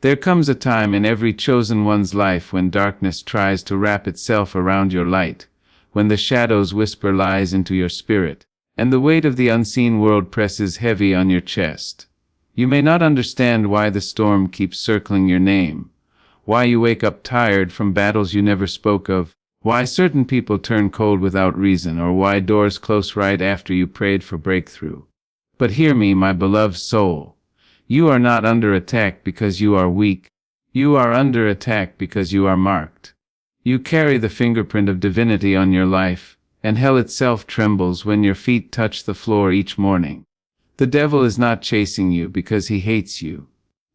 There comes a time in every chosen one's life when darkness tries to wrap itself around your light, when the shadows whisper lies into your spirit, and the weight of the unseen world presses heavy on your chest. You may not understand why the storm keeps circling your name, why you wake up tired from battles you never spoke of, why certain people turn cold without reason, or why doors close right after you prayed for breakthrough. But hear me, my beloved soul. You are not under attack because you are weak. You are under attack because you are marked. You carry the fingerprint of divinity on your life, and hell itself trembles when your feet touch the floor each morning. The devil is not chasing you because he hates you.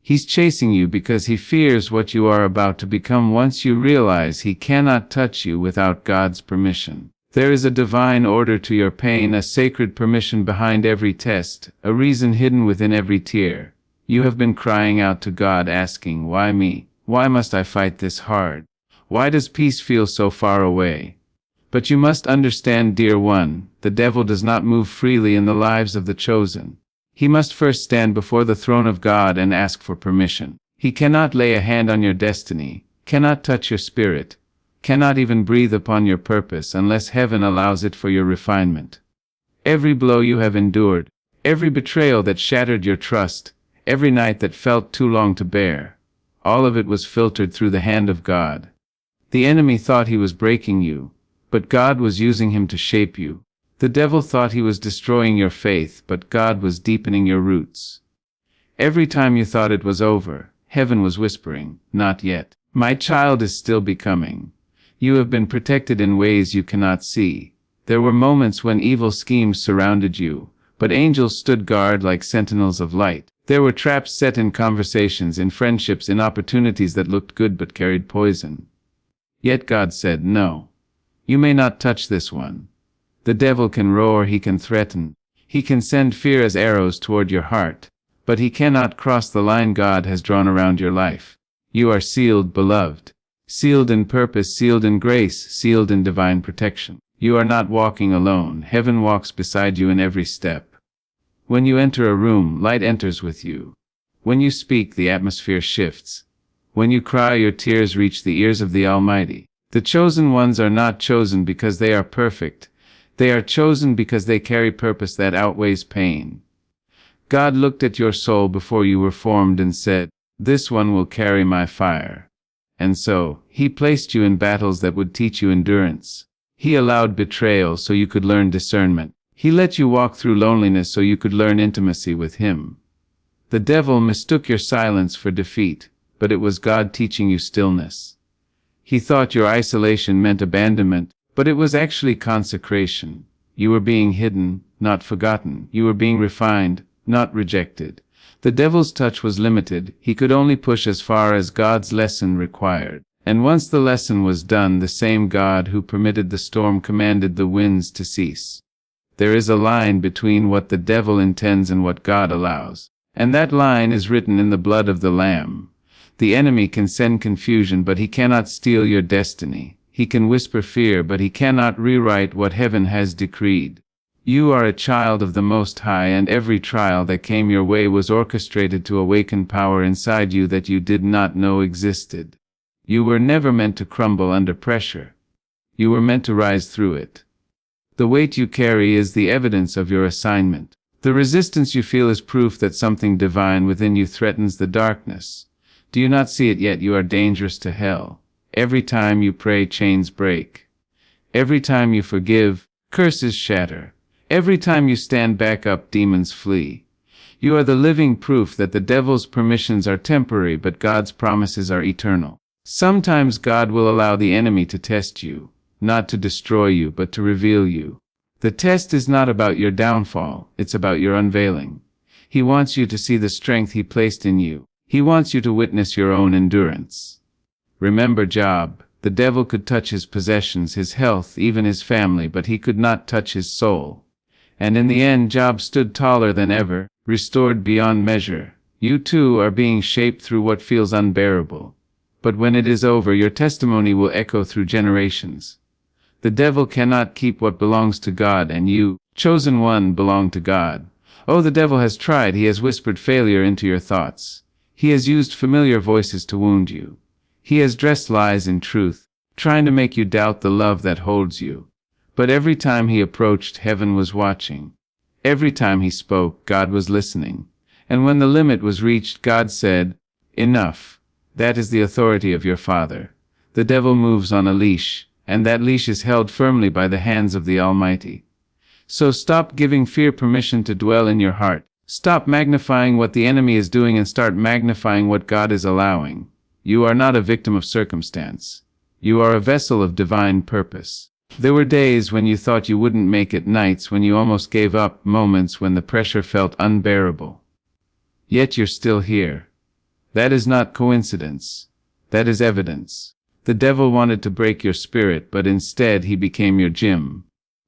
He's chasing you because he fears what you are about to become once you realize he cannot touch you without God's permission. There is a divine order to your pain, a sacred permission behind every test, a reason hidden within every tear. You have been crying out to God, asking, "Why me? Why must I fight this hard? Why does peace feel so far away?" But you must understand, dear one, the devil does not move freely in the lives of the chosen. He must first stand before the throne of God and ask for permission. He cannot lay a hand on your destiny, cannot touch your spirit, cannot even breathe upon your purpose unless heaven allows it for your refinement. Every blow you have endured, every betrayal that shattered your trust, every night that felt too long to bear, all of it was filtered through the hand of God. The enemy thought he was breaking you, but God was using him to shape you. The devil thought he was destroying your faith, but God was deepening your roots. Every time you thought it was over, heaven was whispering, "Not yet. My child is still becoming. You have been protected in ways you cannot see." There were moments when evil schemes surrounded you, but angels stood guard like sentinels of light. There were traps set in conversations, in friendships, in opportunities that looked good but carried poison. Yet God said, "No. You may not touch this one." The devil can roar, he can threaten, he can send fear as arrows toward your heart, but he cannot cross the line God has drawn around your life. You are sealed, beloved. Sealed in purpose, sealed in grace, sealed in divine protection. You are not walking alone. Heaven walks beside you in every step. When you enter a room, light enters with you. When you speak, the atmosphere shifts. When you cry, your tears reach the ears of the Almighty. The chosen ones are not chosen because they are perfect. They are chosen because they carry purpose that outweighs pain. God looked at your soul before you were formed and said, "This one will carry my fire." And so, He placed you in battles that would teach you endurance. He allowed betrayal so you could learn discernment. He let you walk through loneliness so you could learn intimacy with Him. The devil mistook your silence for defeat, but it was God teaching you stillness. He thought your isolation meant abandonment, but it was actually consecration. You were being hidden, not forgotten. You were being refined, not rejected. The devil's touch was limited. He could only push as far as God's lesson required. And once the lesson was done, the same God who permitted the storm commanded the winds to cease. There is a line between what the devil intends and what God allows. And that line is written in the blood of the Lamb. The enemy can send confusion, but he cannot steal your destiny. He can whisper fear, but he cannot rewrite what heaven has decreed. You are a child of the Most High, and every trial that came your way was orchestrated to awaken power inside you that you did not know existed. You were never meant to crumble under pressure. You were meant to rise through it. The weight you carry is the evidence of your assignment. The resistance you feel is proof that something divine within you threatens the darkness. Do you not see it yet? You are dangerous to hell. Every time you pray, chains break. Every time you forgive, curses shatter. Every time you stand back up, demons flee. You are the living proof that the devil's permissions are temporary, but God's promises are eternal. Sometimes God will allow the enemy to test you, not to destroy you, but to reveal you. The test is not about your downfall, it's about your unveiling. He wants you to see the strength He placed in you. He wants you to witness your own endurance. Remember Job. The devil could touch his possessions, his health, even his family, but he could not touch his soul. And in the end, Job stood taller than ever, restored beyond measure. You too are being shaped through what feels unbearable. But when it is over, your testimony will echo through generations. The devil cannot keep what belongs to God, and you, chosen one, belong to God. Oh, the devil has tried. He has whispered failure into your thoughts. He has used familiar voices to wound you. He has dressed lies in truth, trying to make you doubt the love that holds you. But every time he approached, heaven was watching. Every time he spoke, God was listening. And when the limit was reached, God said, "Enough. That is the authority of your Father." The devil moves on a leash, and that leash is held firmly by the hands of the Almighty. So stop giving fear permission to dwell in your heart. Stop magnifying what the enemy is doing and start magnifying what God is allowing. You are not a victim of circumstance. You are a vessel of divine purpose. There were days when you thought you wouldn't make it, nights when you almost gave up, moments when the pressure felt unbearable. Yet you're still here. That is not coincidence. That is evidence. The devil wanted to break your spirit, but instead he became your gym.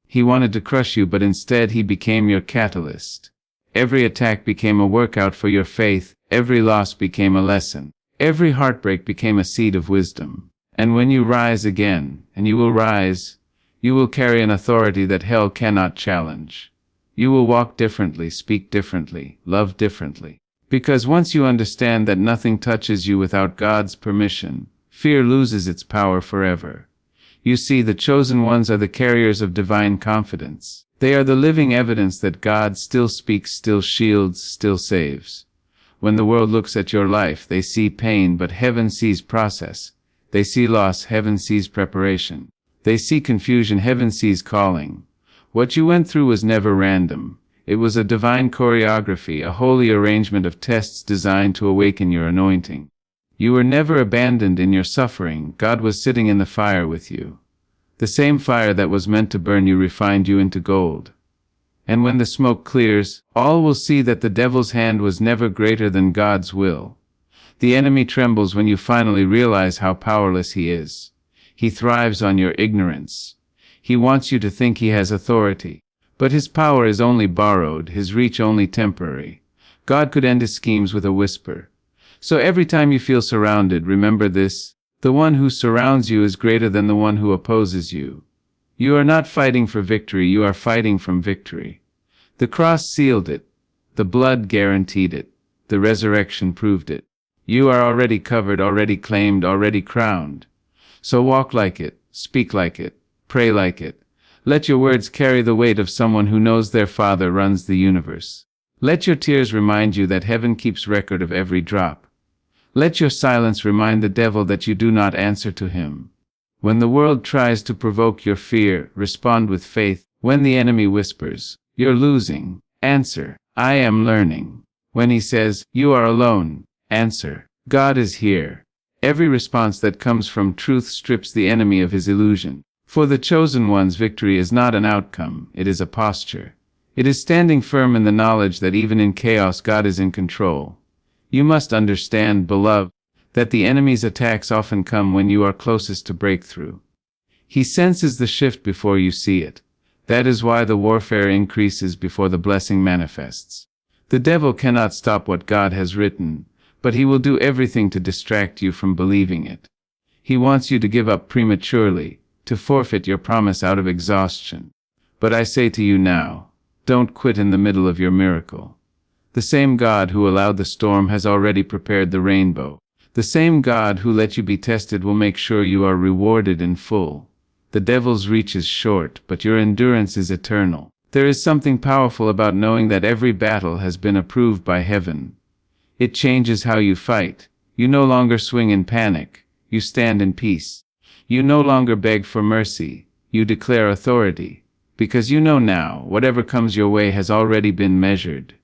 He wanted to crush you, but instead he became your catalyst. Every attack became a workout for your faith. Every loss became a lesson. Every heartbreak became a seed of wisdom. And when you rise again, and you will rise, you will carry an authority that hell cannot challenge. You will walk differently, speak differently, love differently. Because once you understand that nothing touches you without God's permission, fear loses its power forever. You see, the chosen ones are the carriers of divine confidence. They are the living evidence that God still speaks, still shields, still saves. When the world looks at your life, they see pain, but heaven sees process. They see loss, heaven sees preparation. They see confusion, heaven sees calling. What you went through was never random. It was a divine choreography, a holy arrangement of tests designed to awaken your anointing. You were never abandoned in your suffering. God was sitting in the fire with you. The same fire that was meant to burn you refined you into gold. And when the smoke clears, all will see that the devil's hand was never greater than God's will. The enemy trembles when you finally realize how powerless he is. He thrives on your ignorance. He wants you to think he has authority. But his power is only borrowed, his reach only temporary. God could end his schemes with a whisper. So every time you feel surrounded, remember this: the one who surrounds you is greater than the one who opposes you. You are not fighting for victory, you are fighting from victory. The cross sealed it. The blood guaranteed it. The resurrection proved it. You are already covered, already claimed, already crowned. So walk like it, speak like it, pray like it. Let your words carry the weight of someone who knows their Father runs the universe. Let your tears remind you that heaven keeps record of every drop. Let your silence remind the devil that you do not answer to him. When the world tries to provoke your fear, respond with faith. When the enemy whispers, "You're losing," answer, "I am learning." When he says, "You are alone," answer, "God is here." Every response that comes from truth strips the enemy of his illusion. For the chosen one's victory is not an outcome, it is a posture. It is standing firm in the knowledge that even in chaos God is in control. You must understand, beloved, that the enemy's attacks often come when you are closest to breakthrough. He senses the shift before you see it. That is why the warfare increases before the blessing manifests. The devil cannot stop what God has written, but he will do everything to distract you from believing it. He wants you to give up prematurely, to forfeit your promise out of exhaustion. But I say to you now, don't quit in the middle of your miracle. The same God who allowed the storm has already prepared the rainbow. The same God who let you be tested will make sure you are rewarded in full. The devil's reach is short, but your endurance is eternal. There is something powerful about knowing that every battle has been approved by heaven. It changes how you fight. You no longer swing in panic. You stand in peace. You no longer beg for mercy. You declare authority. Because you know now, whatever comes your way has already been measured.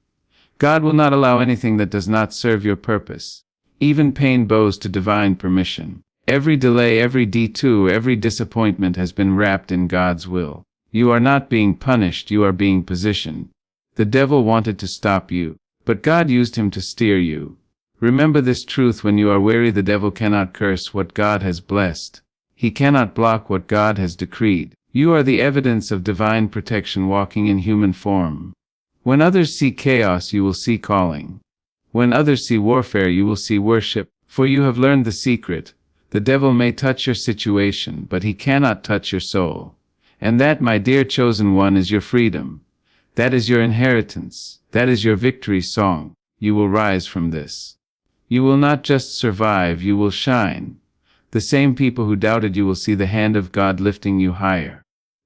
God will not allow anything that does not serve your purpose. Even pain bows to divine permission. Every delay, every detour, every disappointment has been wrapped in God's will. You are not being punished, you are being positioned. The devil wanted to stop you, but God used him to steer you. Remember this truth when you are weary: the devil cannot curse what God has blessed. He cannot block what God has decreed. You are the evidence of divine protection walking in human form. When others see chaos, you will see calling. When others see warfare, you will see worship, for you have learned the secret. The devil may touch your situation, but he cannot touch your soul. And that, my dear chosen one, is your freedom. That is your inheritance. That is your victory song. You will rise from this. You will not just survive, you will shine. The same people who doubted you will see the hand of God lifting you higher.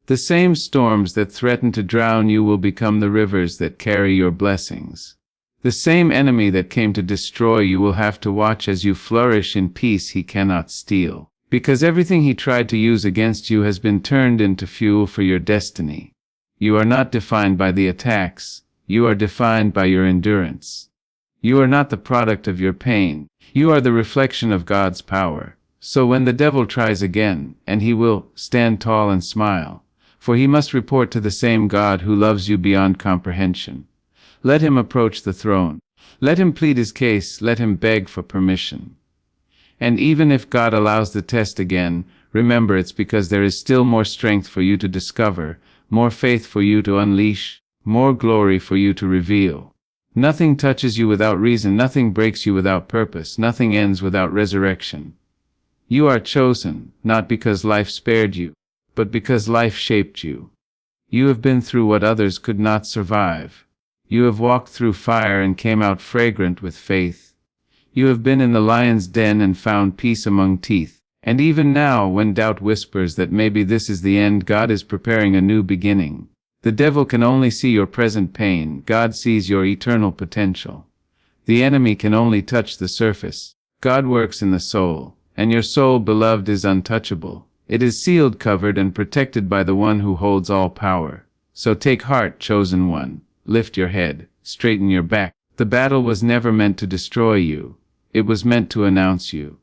The same storms that threaten to drown you will become the rivers that carry your blessings. The same enemy that came to destroy you will have to watch as you flourish in peace he cannot steal, because everything he tried to use against you has been turned into fuel for your destiny. You are not defined by the attacks, you are defined by your endurance. You are not the product of your pain, you are the reflection of God's power. So when the devil tries again, and he will, stand tall and smile, for he must report to the same God who loves you beyond comprehension. Let him approach the throne. Let him plead his case, let him beg for permission. And even if God allows the test again, remember it's because there is still more strength for you to discover, more faith for you to unleash, more glory for you to reveal. Nothing touches you without reason, nothing breaks you without purpose, nothing ends without resurrection. You are chosen, not because life spared you, but because life shaped you. You have been through what others could not survive. You have walked through fire and came out fragrant with faith. You have been in the lion's den and found peace among teeth. And even now, when doubt whispers that maybe this is the end, God is preparing a new beginning. The devil can only see your present pain, God sees your eternal potential. The enemy can only touch the surface. God works in the soul. And your soul, beloved, is untouchable. It is sealed, covered, and protected by the one who holds all power. So take heart, chosen one. Lift your head, straighten your back. The battle was never meant to destroy you. It was meant to announce you.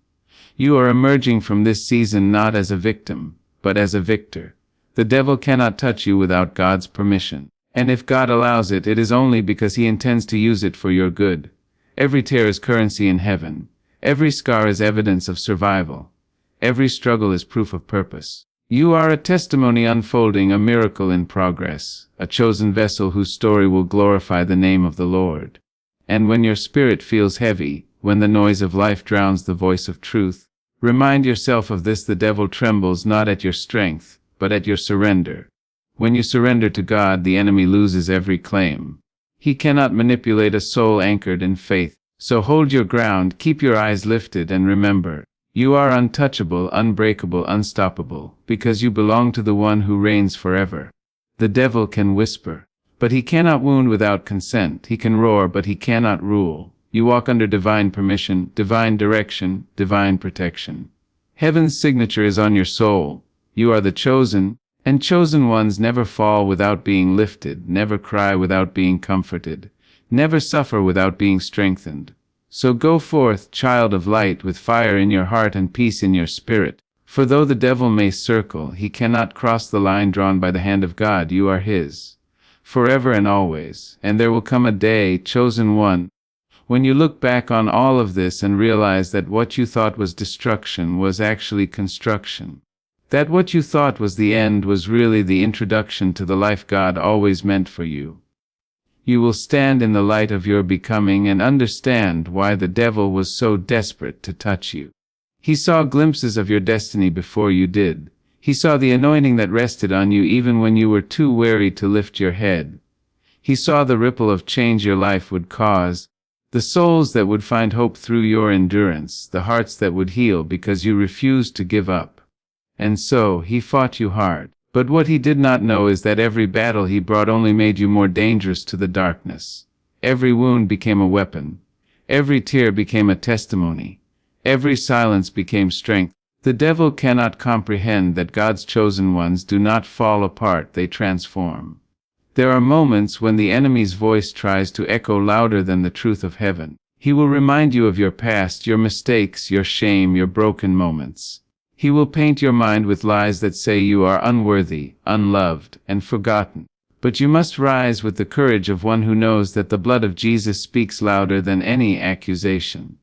You are emerging from this season not as a victim, but as a victor. The devil cannot touch you without God's permission. And if God allows it, it is only because he intends to use it for your good. Every tear is currency in heaven. Every scar is evidence of survival. Every struggle is proof of purpose. You are a testimony unfolding, a miracle in progress, a chosen vessel whose story will glorify the name of the Lord. And when your spirit feels heavy, when the noise of life drowns the voice of truth, remind yourself of this: the devil trembles not at your strength, but at your surrender. When you surrender to God, the enemy loses every claim. He cannot manipulate a soul anchored in faith. So hold your ground, keep your eyes lifted, and remember, you are untouchable, unbreakable, unstoppable, because you belong to the one who reigns forever. The devil can whisper, but he cannot wound without consent. He can roar, but he cannot rule. You walk under divine permission, divine direction, divine protection. Heaven's signature is on your soul. You are the chosen, and chosen ones never fall without being lifted, never cry without being comforted. Never suffer without being strengthened. So go forth, child of light, with fire in your heart and peace in your spirit. For though the devil may circle, he cannot cross the line drawn by the hand of God. You are his, forever and always. And there will come a day, chosen one, when you look back on all of this and realize that what you thought was destruction was actually construction. That what you thought was the end was really the introduction to the life God always meant for you. You will stand in the light of your becoming and understand why the devil was so desperate to touch you. He saw glimpses of your destiny before you did. He saw the anointing that rested on you even when you were too weary to lift your head. He saw the ripple of change your life would cause, the souls that would find hope through your endurance, the hearts that would heal because you refused to give up. And so, he fought you hard. But what he did not know is that every battle he brought only made you more dangerous to the darkness. Every wound became a weapon. Every tear became a testimony. Every silence became strength. The devil cannot comprehend that God's chosen ones do not fall apart, they transform. There are moments when the enemy's voice tries to echo louder than the truth of heaven. He will remind you of your past, your mistakes, your shame, your broken moments. He will paint your mind with lies that say you are unworthy, unloved, and forgotten. But you must rise with the courage of one who knows that the blood of Jesus speaks louder than any accusation.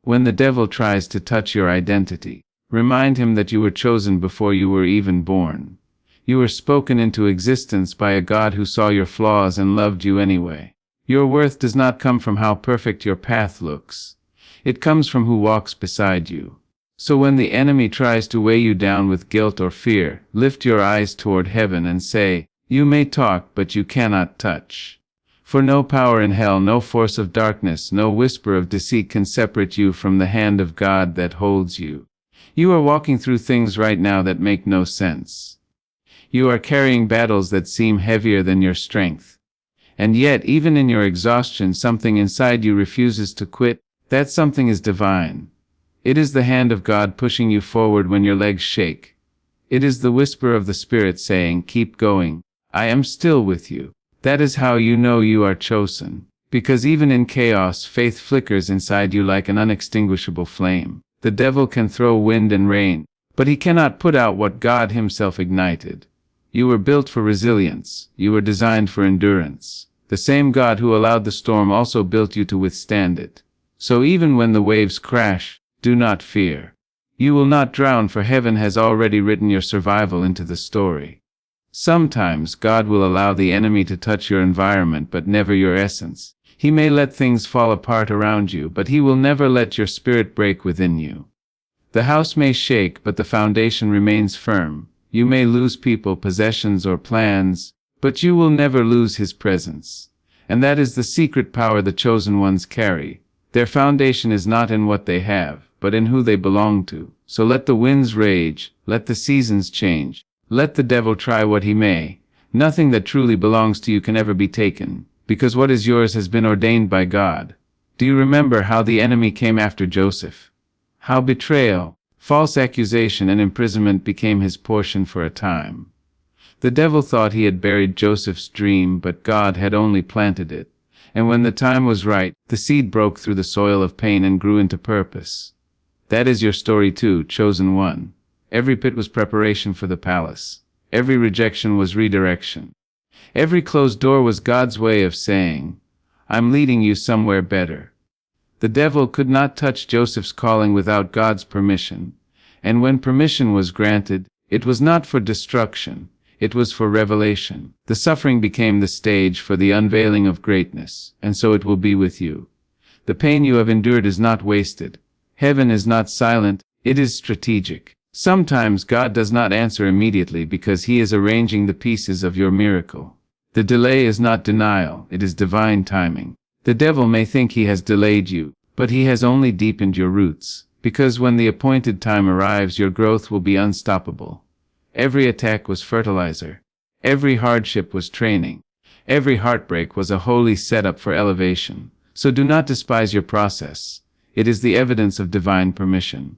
When the devil tries to touch your identity, remind him that you were chosen before you were even born. You were spoken into existence by a God who saw your flaws and loved you anyway. Your worth does not come from how perfect your path looks. It comes from who walks beside you. So when the enemy tries to weigh you down with guilt or fear, lift your eyes toward heaven and say, "You may talk, but you cannot touch. For no power in hell, no force of darkness, no whisper of deceit can separate you from the hand of God that holds you. You are walking through things right now that make no sense. You are carrying battles that seem heavier than your strength. And yet, even in your exhaustion, something inside you refuses to quit. That something is divine. It is the hand of God pushing you forward when your legs shake. It is the whisper of the Spirit saying, "Keep going. I am still with you." That is how you know you are chosen. Because even in chaos, faith flickers inside you like an unextinguishable flame. The devil can throw wind and rain, but he cannot put out what God himself ignited. You were built for resilience. You were designed for endurance. The same God who allowed the storm also built you to withstand it. So even when the waves crash, do not fear. You will not drown, for heaven has already written your survival into the story. Sometimes God will allow the enemy to touch your environment but never your essence. He may let things fall apart around you, but he will never let your spirit break within you. The house may shake, but the foundation remains firm. You may lose people, possessions, or plans, but you will never lose his presence. And that is the secret power the chosen ones carry. Their foundation is not in what they have, but in who they belong to. So let the winds rage, let the seasons change, let the devil try what he may. Nothing that truly belongs to you can ever be taken, because what is yours has been ordained by God. Do you remember how the enemy came after Joseph? How betrayal, false accusation, and imprisonment became his portion for a time. The devil thought he had buried Joseph's dream, but God had only planted it. And when the time was right, the seed broke through the soil of pain and grew into purpose. That is your story too, chosen one. Every pit was preparation for the palace. Every rejection was redirection. Every closed door was God's way of saying, "I'm leading you somewhere better." The devil could not touch Joseph's calling without God's permission. And when permission was granted, it was not for destruction. It was for revelation. The suffering became the stage for the unveiling of greatness, and so it will be with you. The pain you have endured is not wasted. Heaven is not silent, it is strategic. Sometimes God does not answer immediately because he is arranging the pieces of your miracle. The delay is not denial, it is divine timing. The devil may think he has delayed you, but he has only deepened your roots, because when the appointed time arrives, your growth will be unstoppable. Every attack was fertilizer. Every hardship was training. Every heartbreak was a holy setup for elevation. So do not despise your process. It is the evidence of divine permission.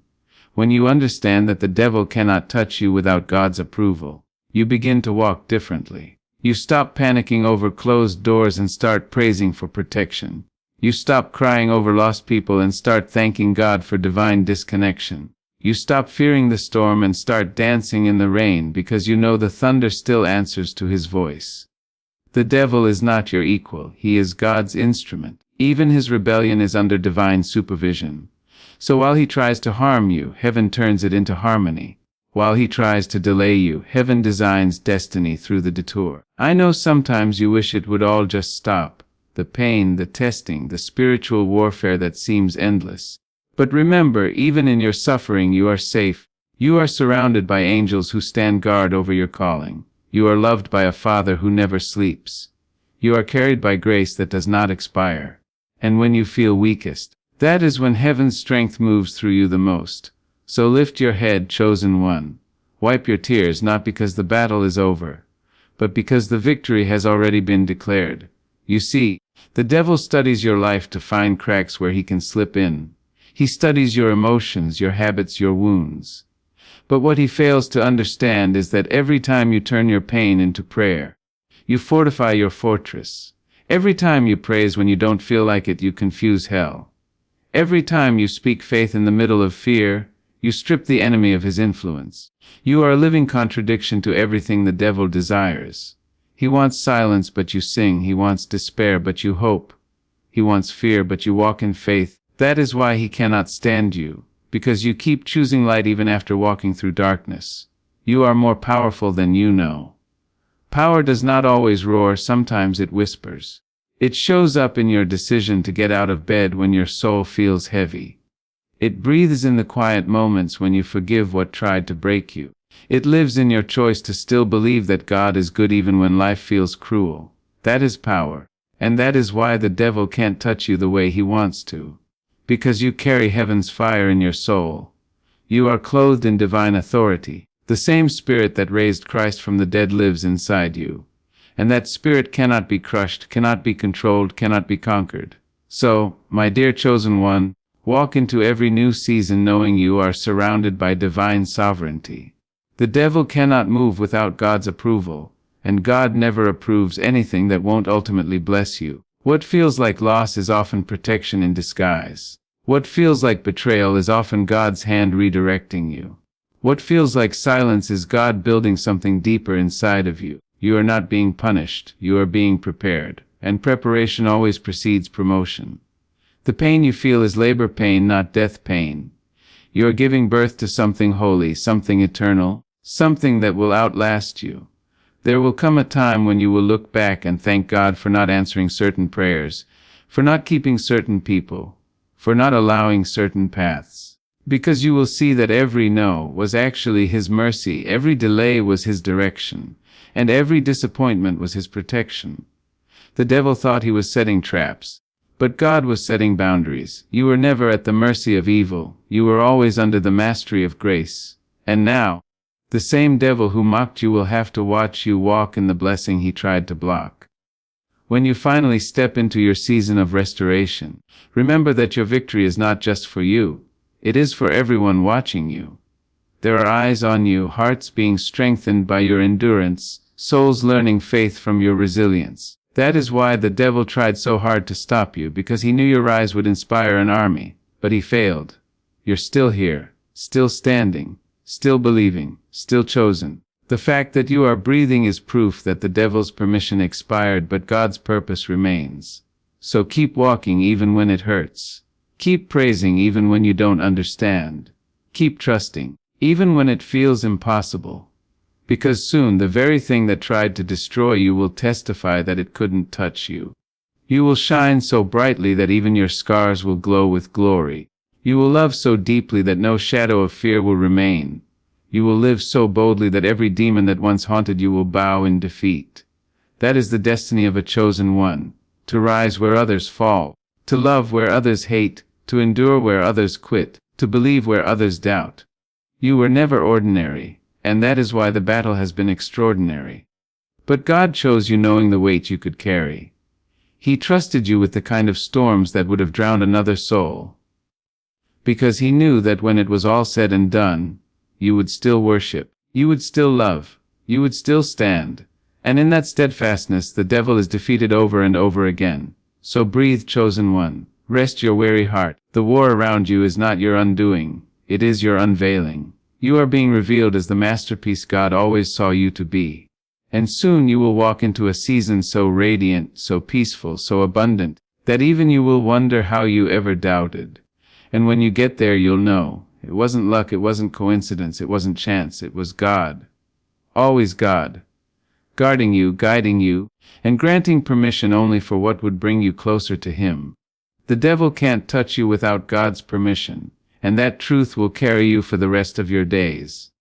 When you understand that the devil cannot touch you without God's approval, you begin to walk differently. You stop panicking over closed doors and start praising for protection. You stop crying over lost people and start thanking God for divine disconnection. You stop fearing the storm and start dancing in the rain because you know the thunder still answers to his voice. The devil is not your equal, he is God's instrument. Even his rebellion is under divine supervision. So while he tries to harm you, heaven turns it into harmony. While he tries to delay you, heaven designs destiny through the detour. I know sometimes you wish it would all just stop. The pain, the testing, the spiritual warfare that seems endless. But remember, even in your suffering you are safe. You are surrounded by angels who stand guard over your calling. You are loved by a Father who never sleeps. You are carried by grace that does not expire. And when you feel weakest, that is when heaven's strength moves through you the most. So lift your head, chosen one. Wipe your tears, not because the battle is over, but because the victory has already been declared. You see, the devil studies your life to find cracks where he can slip in. He studies your emotions, your habits, your wounds. But what he fails to understand is that every time you turn your pain into prayer, you fortify your fortress. Every time you praise when you don't feel like it, you confuse hell. Every time you speak faith in the middle of fear, you strip the enemy of his influence. You are a living contradiction to everything the devil desires. He wants silence, but you sing. He wants despair, but you hope. He wants fear, but you walk in faith. That is why he cannot stand you, because you keep choosing light even after walking through darkness. You are more powerful than you know. Power does not always roar, sometimes it whispers. It shows up in your decision to get out of bed when your soul feels heavy. It breathes in the quiet moments when you forgive what tried to break you. It lives in your choice to still believe that God is good even when life feels cruel. That is power. And that is why the devil can't touch you the way he wants to. Because you carry heaven's fire in your soul. You are clothed in divine authority. The same Spirit that raised Christ from the dead lives inside you. And that Spirit cannot be crushed, cannot be controlled, cannot be conquered. So, my dear chosen one, walk into every new season knowing you are surrounded by divine sovereignty. The devil cannot move without God's approval, and God never approves anything that won't ultimately bless you. What feels like loss is often protection in disguise. What feels like betrayal is often God's hand redirecting you. What feels like silence is God building something deeper inside of you. You are not being punished, you are being prepared, and preparation always precedes promotion. The pain you feel is labor pain, not death pain. You are giving birth to something holy, something eternal, something that will outlast you. There will come a time when you will look back and thank God for not answering certain prayers, for not keeping certain people, for not allowing certain paths. Because you will see that every no was actually His mercy, every delay was His direction, and every disappointment was His protection. The devil thought he was setting traps, but God was setting boundaries. You were never at the mercy of evil, you were always under the mastery of grace. And now, the same devil who mocked you will have to watch you walk in the blessing he tried to block. When you finally step into your season of restoration, remember that your victory is not just for you, it is for everyone watching you. There are eyes on you, hearts being strengthened by your endurance, souls learning faith from your resilience. That is why the devil tried so hard to stop you, because he knew your rise would inspire an army, but he failed. You're still here, still standing, still believing, still chosen. The fact that you are breathing is proof that the devil's permission expired, but God's purpose remains. So keep walking even when it hurts. Keep praising even when you don't understand. Keep trusting, even when it feels impossible. Because soon the very thing that tried to destroy you will testify that it couldn't touch you. You will shine so brightly that even your scars will glow with glory. You will love so deeply that no shadow of fear will remain. You will live so boldly that every demon that once haunted you will bow in defeat. That is the destiny of a chosen one, to rise where others fall, to love where others hate, to endure where others quit, to believe where others doubt. You were never ordinary, and that is why the battle has been extraordinary. But God chose you knowing the weight you could carry. He trusted you with the kind of storms that would have drowned another soul. Because He knew that when it was all said and done, you would still worship, you would still love, you would still stand. And in that steadfastness the devil is defeated over and over again. So breathe, chosen one. Rest your weary heart. The war around you is not your undoing, it is your unveiling. You are being revealed as the masterpiece God always saw you to be. And soon you will walk into a season so radiant, so peaceful, so abundant, that even you will wonder how you ever doubted. And when you get there you'll know, it wasn't luck, it wasn't coincidence, it wasn't chance, it was God. Always God. Guarding you, guiding you, and granting permission only for what would bring you closer to Him. The devil can't touch you without God's permission, and that truth will carry you for the rest of your days.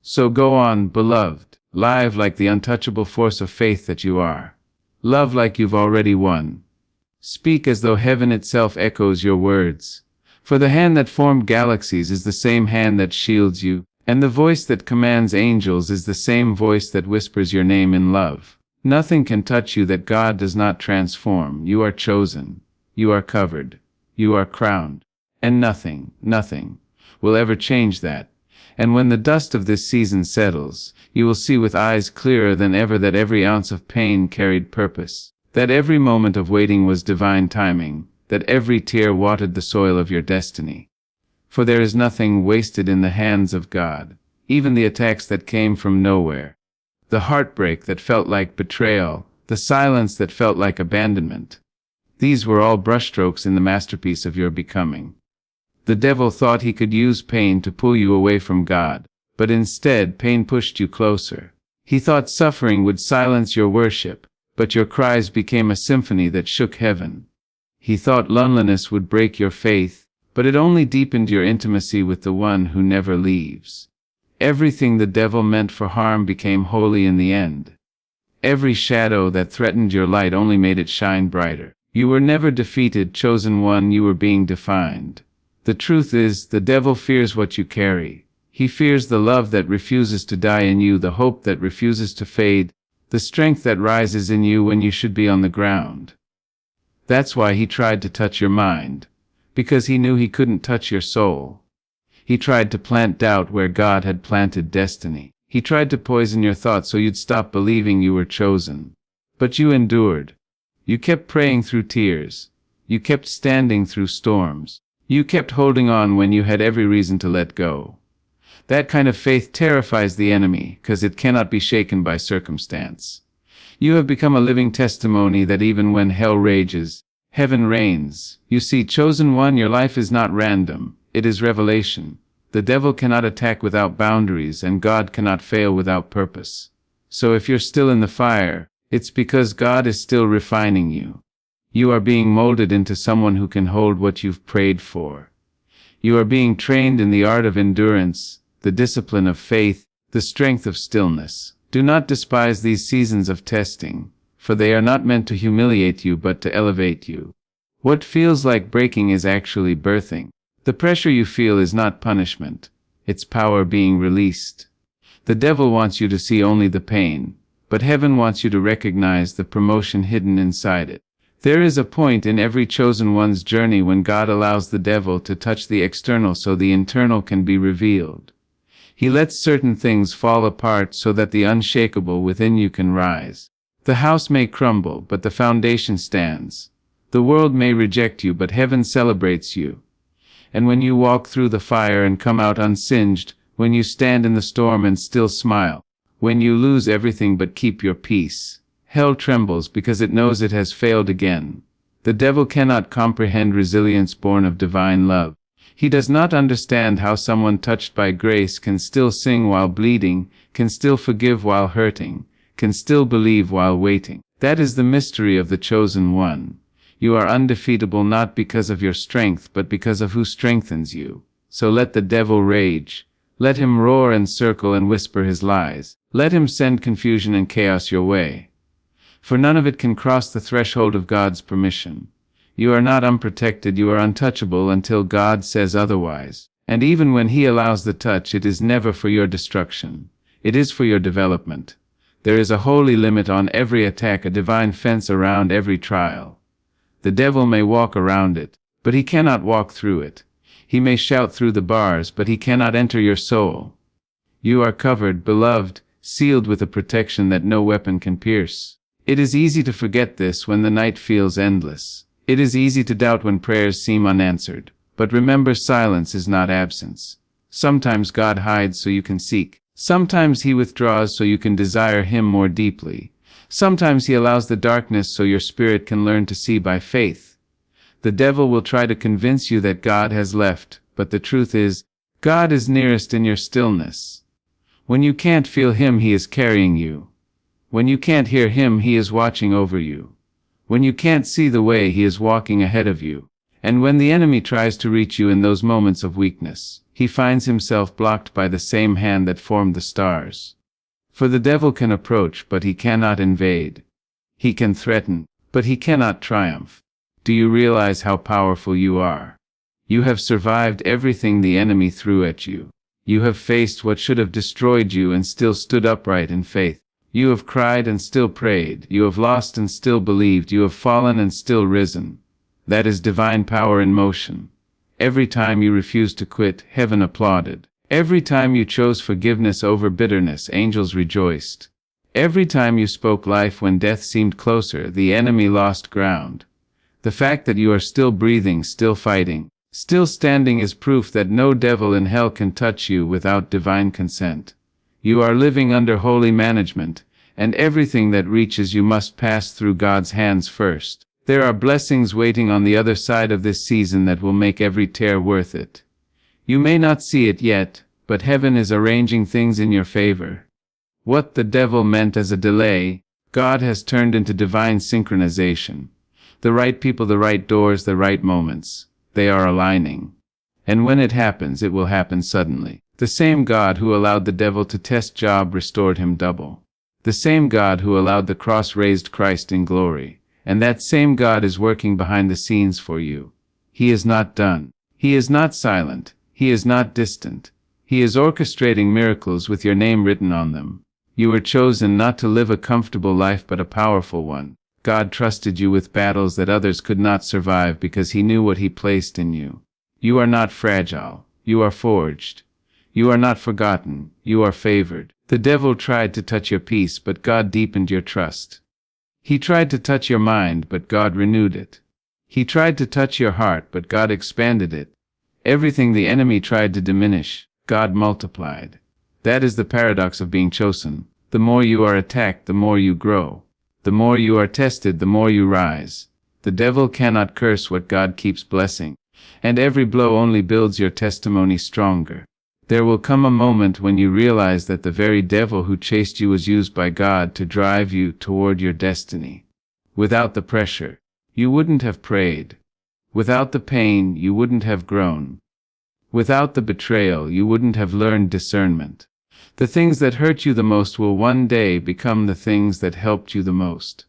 So go on, beloved, live like the untouchable force of faith that you are. Love like you've already won. Speak as though heaven itself echoes your words. For the hand that formed galaxies is the same hand that shields you, and the voice that commands angels is the same voice that whispers your name in love. Nothing can touch you that God does not transform. You are chosen. You are covered. You are crowned. And nothing, nothing, will ever change that. And when the dust of this season settles, you will see with eyes clearer than ever that every ounce of pain carried purpose, that every moment of waiting was divine timing, that every tear watered the soil of your destiny. For there is nothing wasted in the hands of God, even the attacks that came from nowhere, the heartbreak that felt like betrayal, the silence that felt like abandonment. These were all brushstrokes in the masterpiece of your becoming. The devil thought he could use pain to pull you away from God, but instead pain pushed you closer. He thought suffering would silence your worship, but your cries became a symphony that shook heaven. He thought loneliness would break your faith, but it only deepened your intimacy with the one who never leaves. Everything the devil meant for harm became holy in the end. Every shadow that threatened your light only made it shine brighter. You were never defeated, chosen one, you were being defined. The truth is, the devil fears what you carry. He fears the love that refuses to die in you, the hope that refuses to fade, the strength that rises in you when you should be on the ground. That's why he tried to touch your mind, because he knew he couldn't touch your soul. He tried to plant doubt where God had planted destiny. He tried to poison your thoughts so you'd stop believing you were chosen. But you endured. You kept praying through tears. You kept standing through storms. You kept holding on when you had every reason to let go. That kind of faith terrifies the enemy, because it cannot be shaken by circumstance. You have become a living testimony that even when hell rages, heaven reigns. You see, chosen one, your life is not random, it is revelation. The devil cannot attack without boundaries, and God cannot fail without purpose. So if you're still in the fire, it's because God is still refining you. You are being molded into someone who can hold what you've prayed for. You are being trained in the art of endurance, the discipline of faith, the strength of stillness. Do not despise these seasons of testing, for they are not meant to humiliate you but to elevate you. What feels like breaking is actually birthing. The pressure you feel is not punishment, it's power being released. The devil wants you to see only the pain, but heaven wants you to recognize the promotion hidden inside it. There is a point in every chosen one's journey when God allows the devil to touch the external so the internal can be revealed. He lets certain things fall apart so that the unshakable within you can rise. The house may crumble, but the foundation stands. The world may reject you, but heaven celebrates you. And when you walk through the fire and come out unsinged, when you stand in the storm and still smile, when you lose everything but keep your peace, hell trembles because it knows it has failed again. The devil cannot comprehend resilience born of divine love. He does not understand how someone touched by grace can still sing while bleeding, can still forgive while hurting, can still believe while waiting. That is the mystery of the chosen one. You are undefeatable not because of your strength but because of who strengthens you. So let the devil rage. Let him roar and circle and whisper his lies. Let him send confusion and chaos your way. For none of it can cross the threshold of God's permission. You are not unprotected, you are untouchable until God says otherwise. And even when He allows the touch, it is never for your destruction. It is for your development. There is a holy limit on every attack, a divine fence around every trial. The devil may walk around it, but he cannot walk through it. He may shout through the bars, but he cannot enter your soul. You are covered, beloved, sealed with a protection that no weapon can pierce. It is easy to forget this when the night feels endless. It is easy to doubt when prayers seem unanswered. But remember, silence is not absence. Sometimes God hides so you can seek. Sometimes He withdraws so you can desire Him more deeply. Sometimes He allows the darkness so your spirit can learn to see by faith. The devil will try to convince you that God has left, but the truth is, God is nearest in your stillness. When you can't feel Him, He is carrying you. When you can't hear Him, He is watching over you. When you can't see the way, He is walking ahead of you. And when the enemy tries to reach you in those moments of weakness, he finds himself blocked by the same hand that formed the stars. For the devil can approach, but he cannot invade. He can threaten, but he cannot triumph. Do you realize how powerful you are? You have survived everything the enemy threw at you. You have faced what should have destroyed you and still stood upright in faith. You have cried and still prayed. You have lost and still believed. You have fallen and still risen. That is divine power in motion. Every time you refused to quit, heaven applauded. Every time you chose forgiveness over bitterness, angels rejoiced. Every time you spoke life when death seemed closer, the enemy lost ground. The fact that you are still breathing, still fighting, still standing is proof that no devil in hell can touch you without divine consent. You are living under holy management, and everything that reaches you must pass through God's hands first. There are blessings waiting on the other side of this season that will make every tear worth it. You may not see it yet, but heaven is arranging things in your favor. What the devil meant as a delay, God has turned into divine synchronization. The right people, the right doors, the right moments, they are aligning. And when it happens, it will happen suddenly. The same God who allowed the devil to test Job restored him double. The same God who allowed the cross raised Christ in glory. And that same God is working behind the scenes for you. He is not done. He is not silent. He is not distant. He is orchestrating miracles with your name written on them. You were chosen not to live a comfortable life but a powerful one. God trusted you with battles that others could not survive because He knew what He placed in you. You are not fragile. You are forged. You are not forgotten. You are favored. The devil tried to touch your peace, but God deepened your trust. He tried to touch your mind, but God renewed it. He tried to touch your heart, but God expanded it. Everything the enemy tried to diminish, God multiplied. That is the paradox of being chosen. The more you are attacked, the more you grow. The more you are tested, the more you rise. The devil cannot curse what God keeps blessing. And every blow only builds your testimony stronger. There will come a moment when you realize that the very devil who chased you was used by God to drive you toward your destiny. Without the pressure, you wouldn't have prayed. Without the pain, you wouldn't have grown. Without the betrayal, you wouldn't have learned discernment. The things that hurt you the most will one day become the things that helped you the most.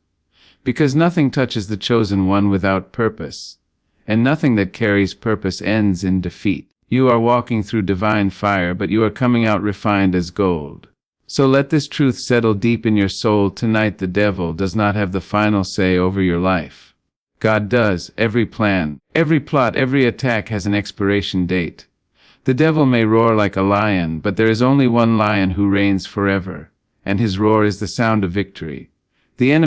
Because nothing touches the chosen one without purpose. And nothing that carries purpose ends in defeat. You are walking through divine fire, but you are coming out refined as gold. So let this truth settle deep in your soul tonight. The devil does not have the final say over your life. God does. Every plan, every plot, every attack has an expiration date. The devil may roar like a lion, but there is only one lion who reigns forever, and his roar is the sound of victory. The enemy